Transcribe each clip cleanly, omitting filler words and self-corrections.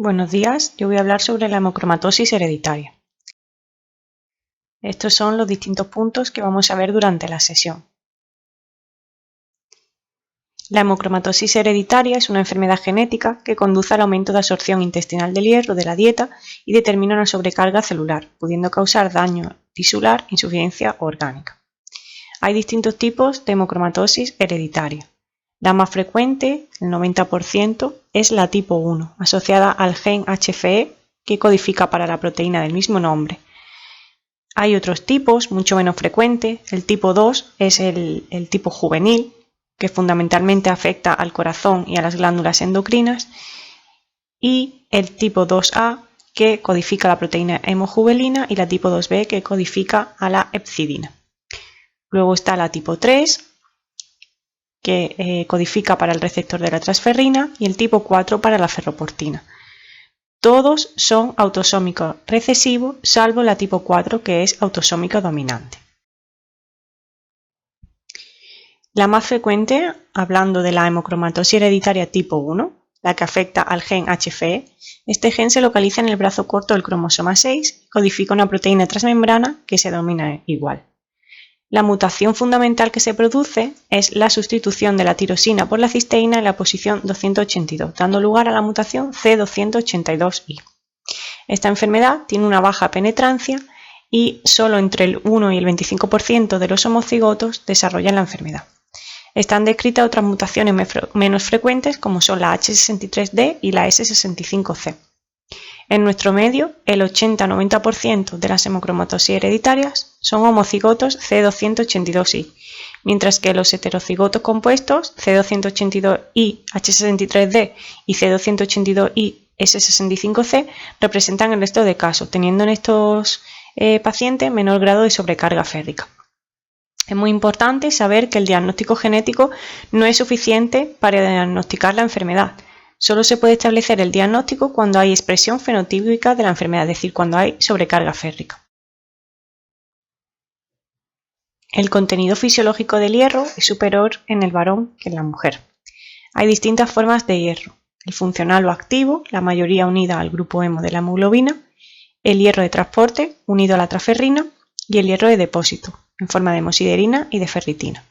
Buenos días, yo voy a hablar sobre la hemocromatosis hereditaria. Estos son los distintos puntos que vamos a ver durante la sesión. La hemocromatosis hereditaria es una enfermedad genética que conduce al aumento de absorción intestinal del hierro de la dieta y determina una sobrecarga celular, pudiendo causar daño tisular, insuficiencia orgánica. Hay distintos tipos de hemocromatosis hereditaria. La más frecuente, el 90%, es la tipo 1, asociada al gen HFE que codifica para la proteína del mismo nombre. Hay otros tipos mucho menos frecuentes. El tipo 2 es el tipo juvenil, que fundamentalmente afecta al corazón y a las glándulas endocrinas, y el tipo 2A, que codifica la proteína hemojuvelina, y la tipo 2B, que codifica a la hepcidina. Luego está la tipo 3, que codifica para el receptor de la transferrina, y el tipo 4 para la ferroportina. Todos son autosómicos recesivos, salvo la tipo 4, que es autosómico dominante. La más frecuente, hablando de la hemocromatosis hereditaria tipo 1, la que afecta al gen HFE, este gen se localiza en el brazo corto del cromosoma 6 y codifica una proteína transmembrana que se denomina igual. La mutación fundamental que se produce es la sustitución de la tirosina por la cisteína en la posición 282, dando lugar a la mutación C282I. Esta enfermedad tiene una baja penetrancia y solo entre el 1 y el 25% de los homocigotos desarrollan la enfermedad. Están descritas otras mutaciones menos frecuentes como son la H63D y la S65C. En nuestro medio, el 80-90% de las hemocromatosis hereditarias son homocigotos C282I, mientras que los heterocigotos compuestos C282I, H63D y C282I, S65C representan el resto de casos, teniendo en estos pacientes menor grado de sobrecarga férrica. Es muy importante saber que el diagnóstico genético no es suficiente para diagnosticar la enfermedad. Solo se puede establecer el diagnóstico cuando hay expresión fenotípica de la enfermedad, es decir, cuando hay sobrecarga férrica. El contenido fisiológico del hierro es superior en el varón que en la mujer. Hay distintas formas de hierro: el funcional o activo, la mayoría unida al grupo hemo de la hemoglobina, el hierro de transporte unido a la transferrina y el hierro de depósito, en forma de hemosiderina y de ferritina.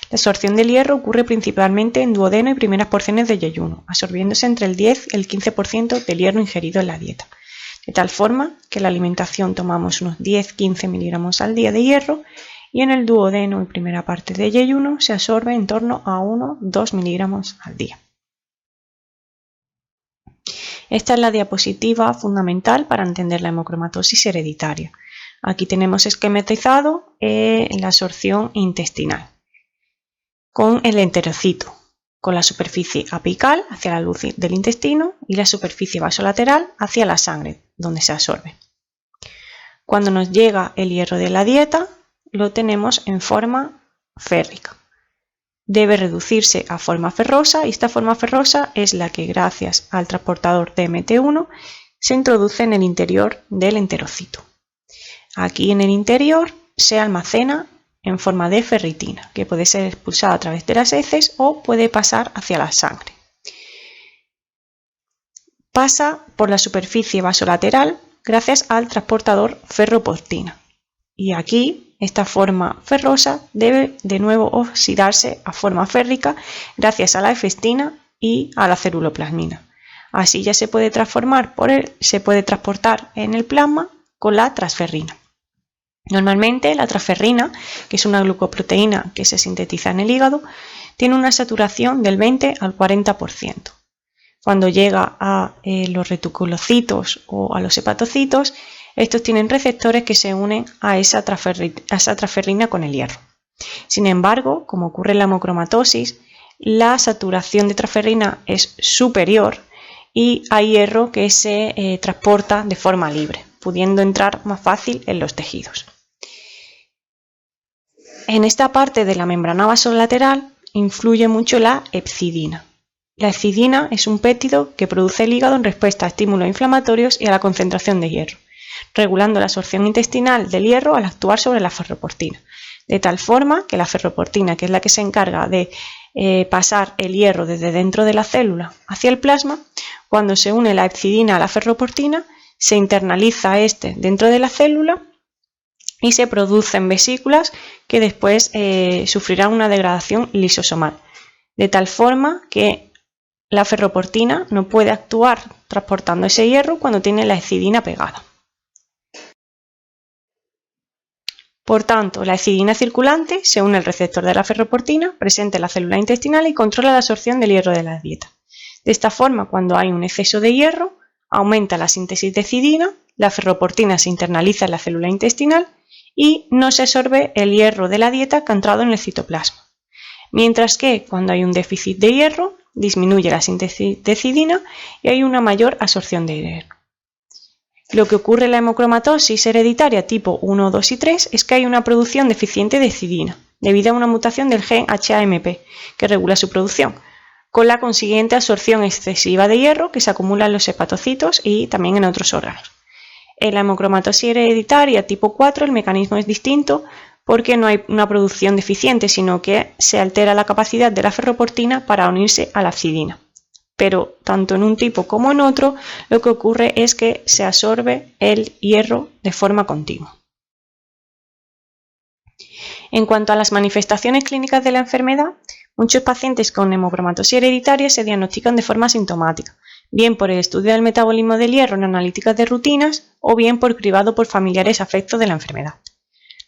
La absorción del hierro ocurre principalmente en duodeno y primeras porciones de yeyuno, absorbiéndose entre el 10 y el 15% del hierro ingerido en la dieta, de tal forma que en la alimentación tomamos unos 10-15 miligramos al día de hierro y en el duodeno y primera parte de yeyuno se absorbe en torno a 1-2 miligramos al día. Esta es la diapositiva fundamental para entender la hemocromatosis hereditaria. Aquí tenemos esquematizado la absorción intestinal con el enterocito, con la superficie apical hacia la luz del intestino y la superficie vasolateral hacia la sangre, donde se absorbe. Cuando nos llega el hierro de la dieta, lo tenemos en forma férrica. Debe reducirse a forma ferrosa y esta forma ferrosa es la que, gracias al transportador DMT1, se introduce en el interior del enterocito. Aquí en el interior se almacena en forma de ferritina, que puede ser expulsada a través de las heces o puede pasar hacia la sangre. Pasa por la superficie vasolateral gracias al transportador ferroportina. Y aquí esta forma ferrosa debe de nuevo oxidarse a forma férrica gracias a la efestina y a la ceruloplasmina. Así ya se puede transportar en el plasma con la transferrina. Normalmente la transferrina, que es una glucoproteína que se sintetiza en el hígado, tiene una saturación del 20 al 40%. Cuando llega a los reticulocitos o a los hepatocitos, estos tienen receptores que se unen a esa transferrina con el hierro. Sin embargo, como ocurre en la hemocromatosis, la saturación de transferrina es superior y hay hierro que se transporta de forma libre, pudiendo entrar más fácil en los tejidos. En esta parte de la membrana vasolateral influye mucho la hepcidina. La hepcidina es un péptido que produce el hígado en respuesta a estímulos inflamatorios y a la concentración de hierro, regulando la absorción intestinal del hierro al actuar sobre la ferroportina, de tal forma que la ferroportina, que es la que se encarga de pasar el hierro desde dentro de la célula hacia el plasma, cuando se une la hepcidina a la ferroportina, se internaliza este dentro de la célula y se producen vesículas que después sufrirán una degradación lisosomal, de tal forma que la ferroportina no puede actuar transportando ese hierro cuando tiene la hepcidina pegada. Por tanto, la hepcidina circulante se une al receptor de la ferroportina presente en la célula intestinal y controla la absorción del hierro de la dieta. De esta forma, cuando hay un exceso de hierro, aumenta la síntesis de hepcidina, la ferroportina se internaliza en la célula intestinal y no se absorbe el hierro de la dieta que ha entrado en el citoplasma. Mientras que cuando hay un déficit de hierro, disminuye la síntesis de hepcidina y hay una mayor absorción de hierro. Lo que ocurre en la hemocromatosis hereditaria tipo 1, 2 y 3 es que hay una producción deficiente de hepcidina, debido a una mutación del gen HAMP, que regula su producción, con la consiguiente absorción excesiva de hierro que se acumula en los hepatocitos y también en otros órganos. En la hemocromatosis hereditaria tipo 4 el mecanismo es distinto porque no hay una producción deficiente, sino que se altera la capacidad de la ferroportina para unirse a la hepcidina. Pero tanto en un tipo como en otro, lo que ocurre es que se absorbe el hierro de forma continua. En cuanto a las manifestaciones clínicas de la enfermedad, muchos pacientes con hemocromatosis hereditaria se diagnostican de forma asintomática, bien por el estudio del metabolismo del hierro en analíticas de rutinas o bien por cribado por familiares afectos de la enfermedad.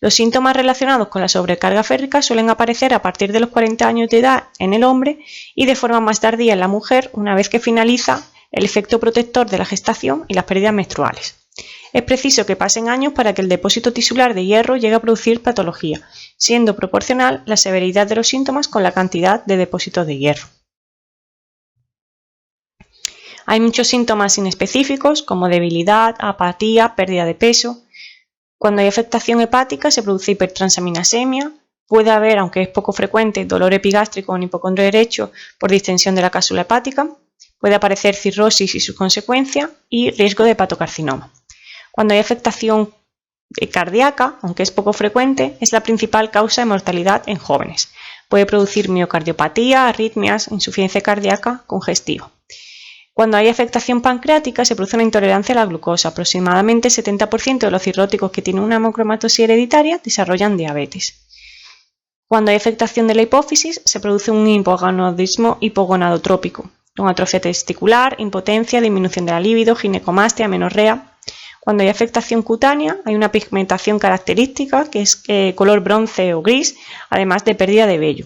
Los síntomas relacionados con la sobrecarga férrica suelen aparecer a partir de los 40 años de edad en el hombre y de forma más tardía en la mujer una vez que finaliza el efecto protector de la gestación y las pérdidas menstruales. Es preciso que pasen años para que el depósito tisular de hierro llegue a producir patología, siendo proporcional la severidad de los síntomas con la cantidad de depósitos de hierro. Hay muchos síntomas inespecíficos como debilidad, apatía, pérdida de peso. Cuando hay afectación hepática se produce hipertransaminasemia, puede haber, aunque es poco frecuente, dolor epigástrico en hipocondrio derecho por distensión de la cápsula hepática, puede aparecer cirrosis y sus consecuencias y riesgo de hepatocarcinoma. Cuando hay afectación cardíaca, aunque es poco frecuente, es la principal causa de mortalidad en jóvenes. Puede producir miocardiopatía, arritmias, insuficiencia cardíaca congestiva. Cuando hay afectación pancreática se produce una intolerancia a la glucosa. Aproximadamente el 70% de los cirróticos que tienen una hemocromatosis hereditaria desarrollan diabetes. Cuando hay afectación de la hipófisis se produce un hipogonadismo hipogonadotrópico, con atrofia testicular, impotencia, disminución de la libido, ginecomastia, amenorrea. Cuando hay afectación cutánea hay una pigmentación característica que es color bronce o gris, además de pérdida de vello.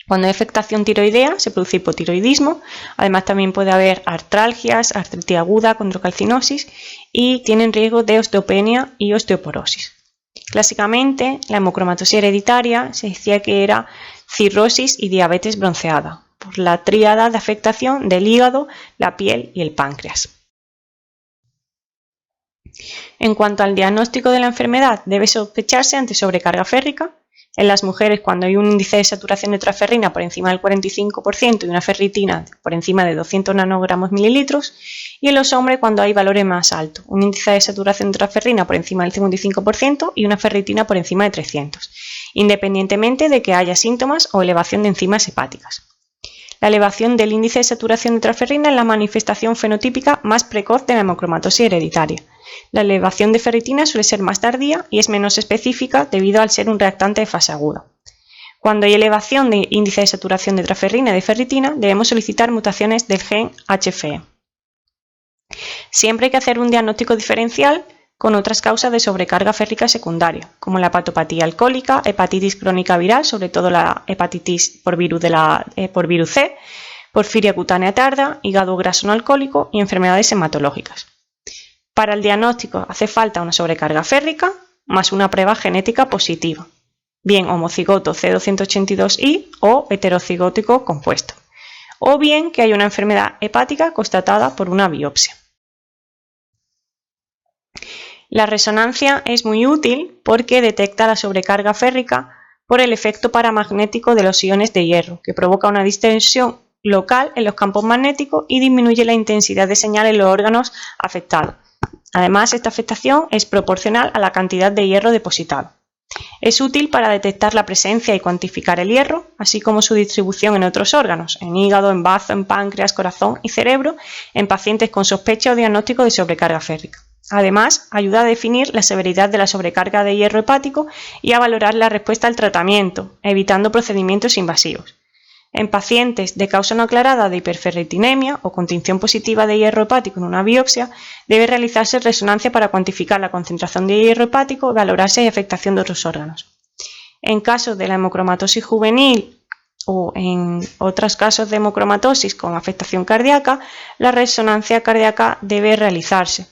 Cuando hay afectación tiroidea se produce hipotiroidismo, además también puede haber artralgias, artritis aguda, condrocalcinosis y tienen riesgo de osteopenia y osteoporosis. Clásicamente, la hemocromatosis hereditaria se decía que era cirrosis y diabetes bronceada, por la tríada de afectación del hígado, la piel y el páncreas. En cuanto al diagnóstico de la enfermedad, debe sospecharse ante sobrecarga férrica. En las mujeres, cuando hay un índice de saturación de transferrina por encima del 45% y una ferritina por encima de 200 nanogramos mililitros, y en los hombres cuando hay valores más altos, un índice de saturación de transferrina por encima del 55% y una ferritina por encima de 300, independientemente de que haya síntomas o elevación de enzimas hepáticas. La elevación del índice de saturación de transferrina es la manifestación fenotípica más precoz de la hemocromatosis hereditaria. La elevación de ferritina suele ser más tardía y es menos específica debido al ser un reactante de fase aguda. Cuando hay elevación de índice de saturación de transferrina y de ferritina, debemos solicitar mutaciones del gen HFE. Siempre hay que hacer un diagnóstico diferencial con otras causas de sobrecarga férrica secundaria, como la hepatopatía alcohólica, hepatitis crónica viral, sobre todo la hepatitis por virus C, porfiria cutánea tarda, hígado graso no alcohólico y enfermedades hematológicas. Para el diagnóstico hace falta una sobrecarga férrica más una prueba genética positiva, bien homocigoto C282I o heterocigótico compuesto, o bien que haya una enfermedad hepática constatada por una biopsia. La resonancia es muy útil porque detecta la sobrecarga férrica por el efecto paramagnético de los iones de hierro, que provoca una distensión local en los campos magnéticos y disminuye la intensidad de señal en los órganos afectados. Además, esta afectación es proporcional a la cantidad de hierro depositado. Es útil para detectar la presencia y cuantificar el hierro, así como su distribución en otros órganos, en hígado, en bazo, en páncreas, corazón y cerebro, en pacientes con sospecha o diagnóstico de sobrecarga férrica. Además, ayuda a definir la severidad de la sobrecarga de hierro hepático y a valorar la respuesta al tratamiento, evitando procedimientos invasivos. En pacientes de causa no aclarada de hiperferritinemia o con tinción positiva de hierro hepático en una biopsia, debe realizarse resonancia para cuantificar la concentración de hierro hepático y valorar si hay afectación de otros órganos. En caso de la hemocromatosis juvenil o en otros casos de hemocromatosis con afectación cardíaca, la resonancia cardíaca debe realizarse.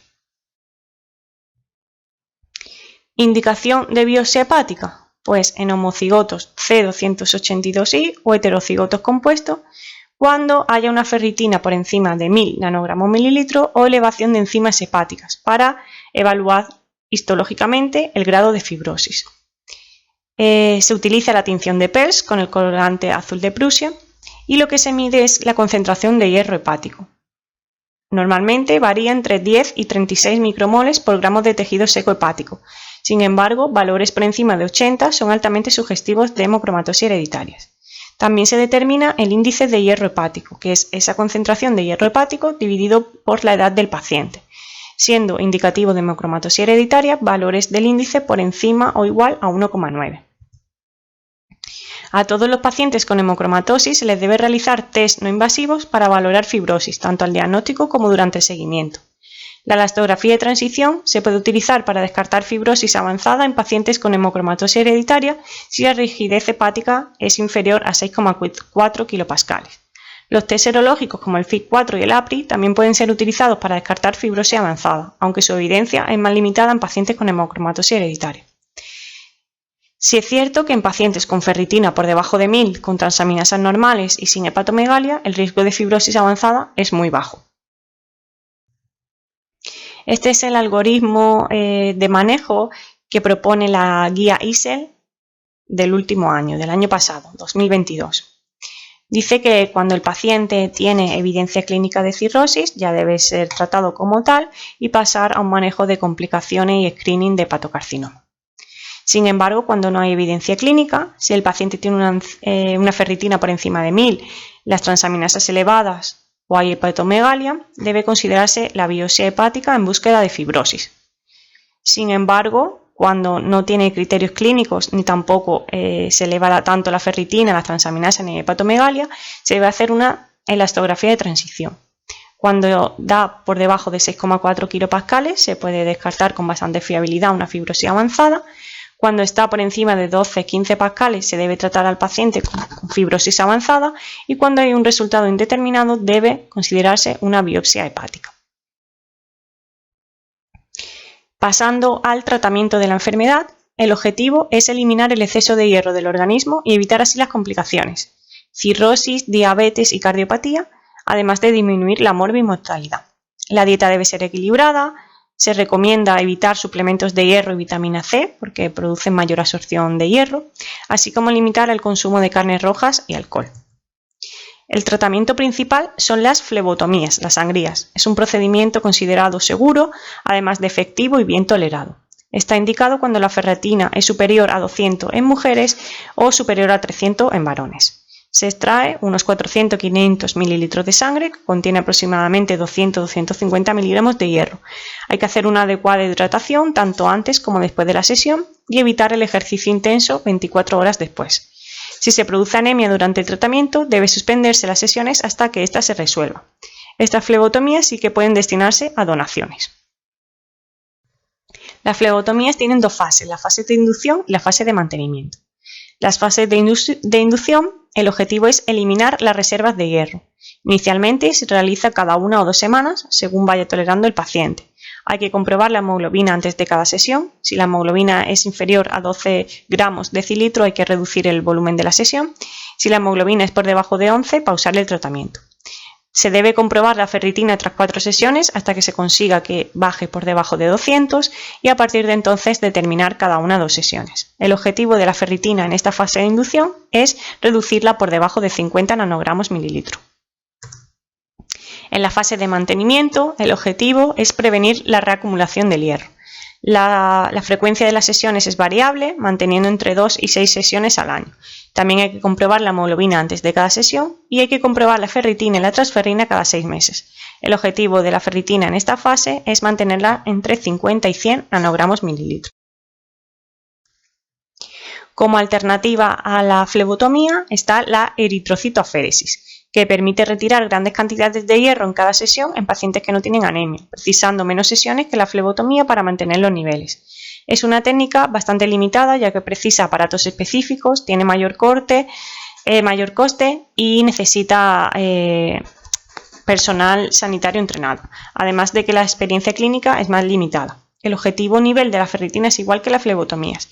Indicación de biopsia hepática. Pues en homocigotos C282I o heterocigotos compuestos, cuando haya una ferritina por encima de 1000 nanogramos mililitro o elevación de enzimas hepáticas para evaluar histológicamente el grado de fibrosis. Se utiliza la tinción de Pels con el colorante azul de Prusia y lo que se mide es la concentración de hierro hepático. Normalmente varía entre 10 y 36 micromoles por gramo de tejido seco hepático. Sin embargo, valores por encima de 80 son altamente sugestivos de hemocromatosis hereditarias. También se determina el índice de hierro hepático, que es esa concentración de hierro hepático dividido por la edad del paciente, siendo indicativo de hemocromatosis hereditaria valores del índice por encima o igual a 1,9. A todos los pacientes con hemocromatosis se les debe realizar test no invasivos para valorar fibrosis, tanto al diagnóstico como durante el seguimiento. La elastografía de transición se puede utilizar para descartar fibrosis avanzada en pacientes con hemocromatosis hereditaria si la rigidez hepática es inferior a 6,4 kPa. Los test serológicos como el FIB4 y el APRI también pueden ser utilizados para descartar fibrosis avanzada, aunque su evidencia es más limitada en pacientes con hemocromatosis hereditaria. Si es cierto que en pacientes con ferritina por debajo de 1000 con transaminasas normales y sin hepatomegalia, el riesgo de fibrosis avanzada es muy bajo. Este es el algoritmo de manejo que propone la guía ISEL del último año, del año pasado, 2022. Dice que cuando el paciente tiene evidencia clínica de cirrosis ya debe ser tratado como tal y pasar a un manejo de complicaciones y screening de hepatocarcinoma. Sin embargo, cuando no hay evidencia clínica, si el paciente tiene una ferritina por encima de 1000, las transaminasas elevadas o hay hepatomegalia, debe considerarse la biopsia hepática en búsqueda de fibrosis. Sin embargo, cuando no tiene criterios clínicos ni tampoco se eleva tanto la ferritina, las transaminasas ni hepatomegalia, se debe hacer una elastografía de transición. Cuando da por debajo de 6,4 kPa se puede descartar con bastante fiabilidad una fibrosis avanzada. Cuando está por encima de 12-15 pascales se debe tratar al paciente con fibrosis avanzada y cuando hay un resultado indeterminado debe considerarse una biopsia hepática. Pasando al tratamiento de la enfermedad, el objetivo es eliminar el exceso de hierro del organismo y evitar así las complicaciones, cirrosis, diabetes y cardiopatía, además de disminuir la morbimortalidad. La dieta debe ser equilibrada. Se recomienda evitar suplementos de hierro y vitamina C porque producen mayor absorción de hierro, así como limitar el consumo de carnes rojas y alcohol. El tratamiento principal son las flebotomías, las sangrías. Es un procedimiento considerado seguro, además de efectivo y bien tolerado. Está indicado cuando la ferritina es superior a 200 en mujeres o superior a 300 en varones. Se extrae unos 400-500 mililitros de sangre que contiene aproximadamente 200-250 miligramos de hierro. Hay que hacer una adecuada hidratación tanto antes como después de la sesión y evitar el ejercicio intenso 24 horas después. Si se produce anemia durante el tratamiento, debe suspenderse las sesiones hasta que ésta se resuelva. Estas flebotomías sí que pueden destinarse a donaciones. Las flebotomías tienen dos fases, la fase de inducción y la fase de mantenimiento. Las fases de inducción, el objetivo es eliminar las reservas de hierro. Inicialmente se realiza cada 1 o 2 semanas, según vaya tolerando el paciente. Hay que comprobar la hemoglobina antes de cada sesión. Si la hemoglobina es inferior a 12 gramos decilitro, hay que reducir el volumen de la sesión. Si la hemoglobina es por debajo de 11, pausar el tratamiento. Se debe comprobar la ferritina tras 4 sesiones hasta que se consiga que baje por debajo de 200 y a partir de entonces determinar cada 1 o 2 sesiones. El objetivo de la ferritina en esta fase de inducción es reducirla por debajo de 50 nanogramos mililitro. En la fase de mantenimiento, el objetivo es prevenir la reacumulación del hierro. La frecuencia de las sesiones es variable, manteniendo entre 2 y 6 sesiones al año. También hay que comprobar la hemoglobina antes de cada sesión y hay que comprobar la ferritina y la transferrina cada 6 meses. El objetivo de la ferritina en esta fase es mantenerla entre 50 y 100 nanogramos mililitros. Como alternativa a la flebotomía está la eritrocitoaféresis, que permite retirar grandes cantidades de hierro en cada sesión en pacientes que no tienen anemia, precisando menos sesiones que la flebotomía para mantener los niveles. Es una técnica bastante limitada ya que precisa aparatos específicos, tiene mayor coste y necesita personal sanitario entrenado, además de que la experiencia clínica es más limitada. El objetivo nivel de la ferritina es igual que las flebotomías.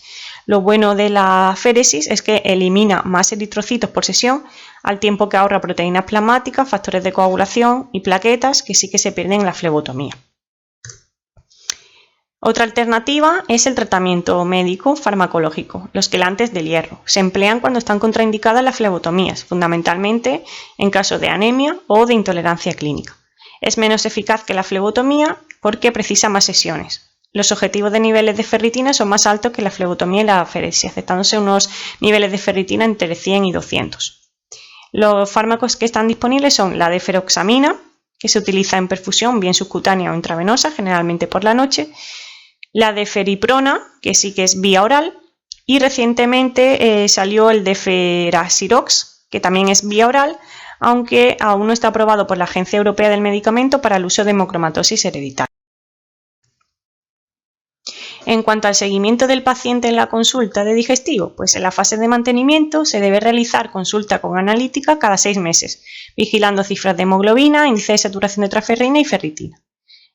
Lo bueno de la féresis es que elimina más eritrocitos por sesión, al tiempo que ahorra proteínas plasmáticas, factores de coagulación y plaquetas que sí que se pierden en la flebotomía. Otra alternativa es el tratamiento médico farmacológico, los quelantes del hierro. Se emplean cuando están contraindicadas las flebotomías, fundamentalmente en caso de anemia o de intolerancia clínica. Es menos eficaz que la flebotomía porque precisa más sesiones. Los objetivos de niveles de ferritina son más altos que la flebotomía y la féresis, aceptándose unos niveles de ferritina entre 100 y 200. Los fármacos que están disponibles son la deferoxamina, que se utiliza en perfusión bien subcutánea o intravenosa, generalmente por la noche, la deferiprona, que sí que es vía oral, y recientemente salió el deferasirox, que también es vía oral, aunque aún no está aprobado por la Agencia Europea del Medicamento para el uso de hemocromatosis hereditaria. En cuanto al seguimiento del paciente en la consulta de digestivo, pues en la fase de mantenimiento se debe realizar consulta con analítica cada 6 meses, vigilando cifras de hemoglobina, índice de saturación de transferrina y ferritina.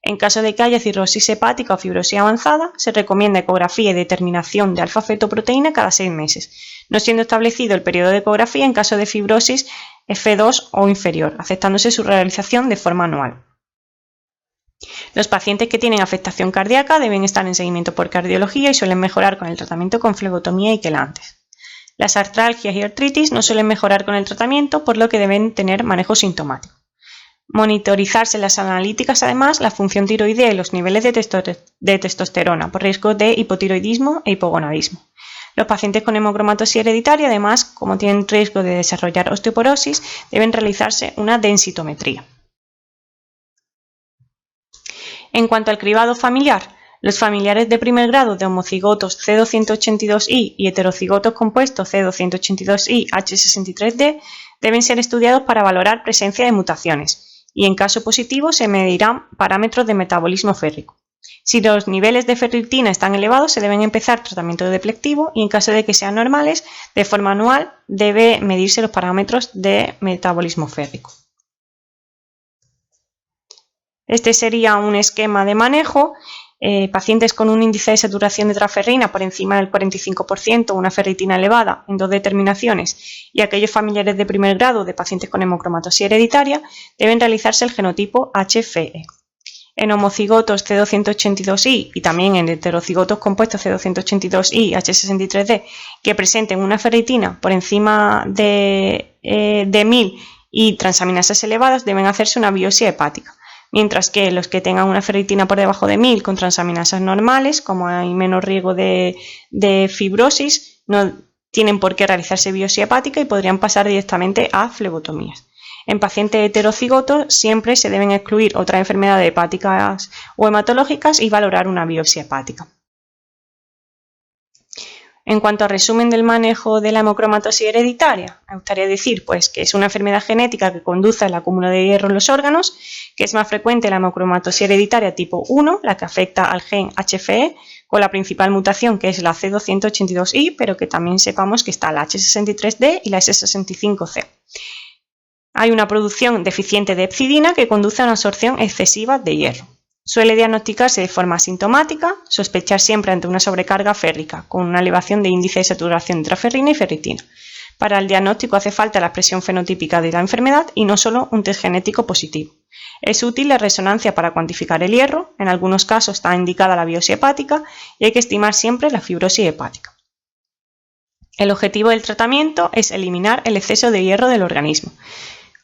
En caso de que haya cirrosis hepática o fibrosis avanzada, se recomienda ecografía y determinación de alfa-fetoproteína cada 6 meses, no siendo establecido el periodo de ecografía en caso de fibrosis F2 o inferior, aceptándose su realización de forma anual. Los pacientes que tienen afectación cardíaca deben estar en seguimiento por cardiología y suelen mejorar con el tratamiento con flebotomía y quelantes. Las artralgias y artritis no suelen mejorar con el tratamiento, por lo que deben tener manejo sintomático. Monitorizarse las analíticas además la función tiroidea y los niveles de testosterona por riesgo de hipotiroidismo e hipogonadismo. Los pacientes con hemocromatosis hereditaria además, como tienen riesgo de desarrollar osteoporosis, deben realizarse una densitometría. En cuanto al cribado familiar, los familiares de primer grado de homocigotos C282I y heterocigotos compuestos C282I H63D deben ser estudiados para valorar presencia de mutaciones y en caso positivo se medirán parámetros de metabolismo férrico. Si los niveles de ferritina están elevados se deben empezar tratamiento deplectivo y en caso de que sean normales, de forma anual debe medirse los parámetros de metabolismo férrico. Este sería un esquema de manejo. Pacientes con un índice de saturación de transferrina por encima del 45%, una ferritina elevada en 2 determinaciones y aquellos familiares de primer grado de pacientes con hemocromatosis hereditaria deben realizarse el genotipo HFE. En homocigotos C282I y también en heterocigotos compuestos C282I y H63D que presenten una ferritina por encima de 1000 y transaminasas elevadas deben hacerse una biopsia hepática. Mientras que los que tengan una ferritina por debajo de 1000 con transaminasas normales, como hay menos riesgo de fibrosis, no tienen por qué realizarse biopsia hepática y podrían pasar directamente a flebotomías. En pacientes heterocigotos siempre se deben excluir otras enfermedades hepáticas o hematológicas y valorar una biopsia hepática. En cuanto al resumen del manejo de la hemocromatosis hereditaria, me gustaría decir pues, que es una enfermedad genética que conduce al acúmulo de hierro en los órganos, que es más frecuente la hemocromatosis hereditaria tipo 1, la que afecta al gen HFE, con la principal mutación que es la C282I, pero que también sepamos que está la H63D y la S65C. Hay una producción deficiente de hepcidina que conduce a una absorción excesiva de hierro. Suele diagnosticarse de forma asintomática, sospechar siempre ante una sobrecarga férrica, con una elevación de índice de saturación de transferrina y ferritina. Para el diagnóstico hace falta la expresión fenotípica de la enfermedad y no solo un test genético positivo. Es útil la resonancia para cuantificar el hierro, en algunos casos está indicada la biopsia hepática y hay que estimar siempre la fibrosis hepática. El objetivo del tratamiento es eliminar el exceso de hierro del organismo,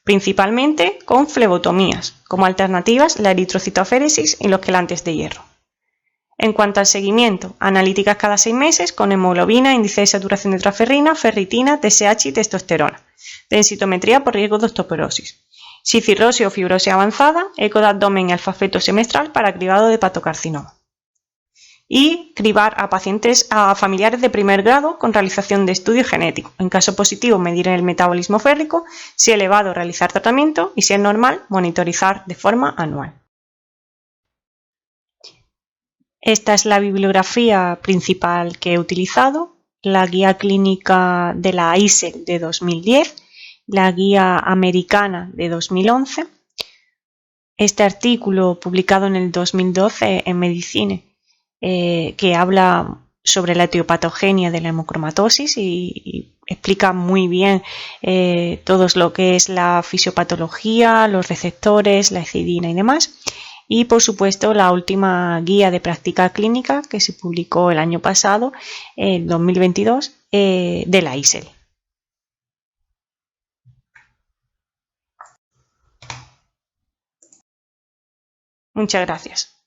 principalmente con flebotomías, como alternativas la eritrocitoaféresis y los quelantes de hierro. En cuanto al seguimiento, analíticas cada 6 meses con hemoglobina, índice de saturación de transferrina, ferritina, TSH y testosterona. Densitometría por riesgo de osteoporosis. Si cirrosis o fibrosis avanzada, eco de abdomen y alfa-feto semestral para cribado de hepatocarcinoma. Y cribar a familiares de primer grado con realización de estudios genéticos. En caso positivo, medir el metabolismo férrico, si elevado, realizar tratamiento y si es normal, monitorizar de forma anual. Esta es la bibliografía principal que he utilizado, la guía clínica de la ISEL de 2010, la guía americana de 2011, este artículo publicado en el 2012 en Medicine, que habla sobre la etiopatogenia de la hemocromatosis y explica muy bien todo lo que es la fisiopatología, los receptores, la histidina y demás. Y por supuesto la última guía de práctica clínica que se publicó el año pasado, en 2022, de la ISEL. Muchas gracias.